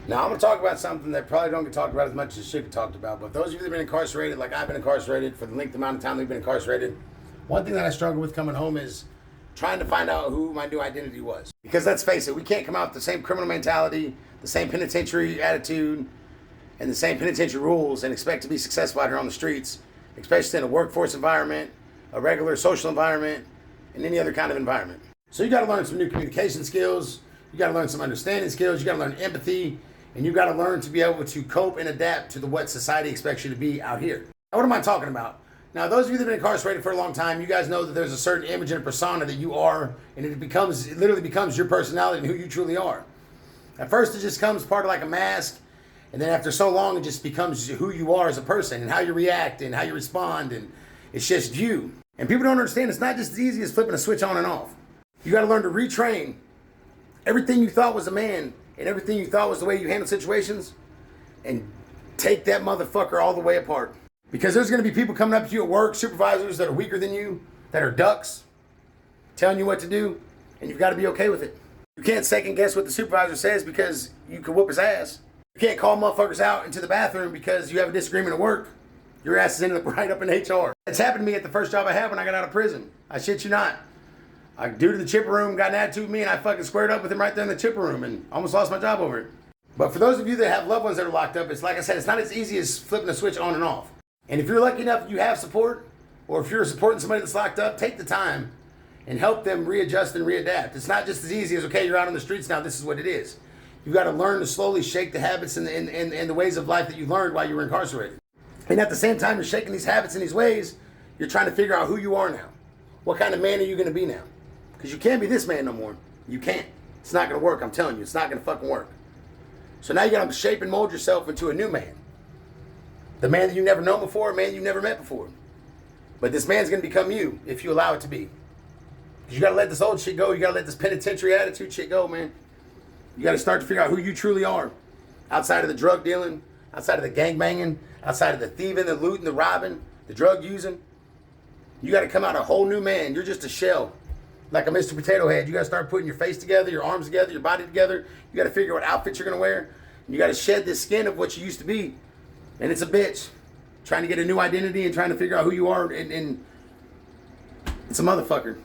Now, I'm going to talk about something that probably don't get talked about as much as it should get talked about. But those of you that have been incarcerated, like I've been incarcerated for the length amount of time we've been incarcerated, one thing that I struggle with coming home is trying to find out who my new identity was. Because let's face it, we can't come out with the same criminal mentality, the same penitentiary attitude, and the same penitentiary rules and expect to be successful out here on the streets, especially in a workforce environment, a regular social environment, and any other kind of environment. So you got to learn some new communication skills. You got to learn some understanding skills. You got to learn empathy. And you got to learn to be able to cope and adapt to what society expects you to be out here. Now, what am I talking about? Now, those of you that have been incarcerated for a long time, you guys know that there's a certain image and a persona that you are, and it literally becomes your personality and who you truly are. At first, it just comes part of like a mask, and then after so long, it just becomes who you are as a person and how you react and how you respond, and it's just you. And people don't understand it's not just as easy as flipping a switch on and off. You got to learn to retrain everything you thought was a man and everything you thought was the way you handle situations and take that motherfucker all the way apart. Because there's going to be people coming up to you at work, supervisors that are weaker than you, that are ducks, telling you what to do, and you've got to be okay with it. You can't second guess what the supervisor says because you can whoop his ass. You can't call motherfuckers out into the bathroom because you have a disagreement at work. Your ass is ended up right up in HR. It's happened to me at the first job I had when I got out of prison. I shit you not. A dude in the chipper room got an attitude with me and I fucking squared up with him right there in the chipper room and almost lost my job over it. But for those of you that have loved ones that are locked up, it's like I said, it's not as easy as flipping a switch on and off. And if you're lucky enough you have support, or if you're supporting somebody that's locked up, take the time and help them readjust and readapt. It's not just as easy as, okay, you're out on the streets now, this is what it is. You've got to learn to slowly shake the habits and the ways of life that you learned while you were incarcerated. And at the same time you're shaking these habits and these ways, you're trying to figure out who you are now. What kind of man are you going to be now? Because you can't be this man no more. You can't. It's not going to work, I'm telling you. It's not going to fucking work. So now you got to shape and mold yourself into a new man. The man that you've never known before, a man you've never met before. But this man's going to become you if you allow it to be. Because you got to let this old shit go. You got to let this penitentiary attitude shit go, man. You got to start to figure out who you truly are. Outside of the drug dealing, outside of the gang banging, outside of the thieving, the looting, the robbing, the drug using. You got to come out a whole new man. You're just a shell. Like a Mr. Potato Head. You got to start putting your face together, your arms together, your body together. You got to figure out what outfit you're going to wear. And you got to shed this skin of what you used to be. And it's a bitch. Trying to get a new identity and trying to figure out who you are. And it's a motherfucker.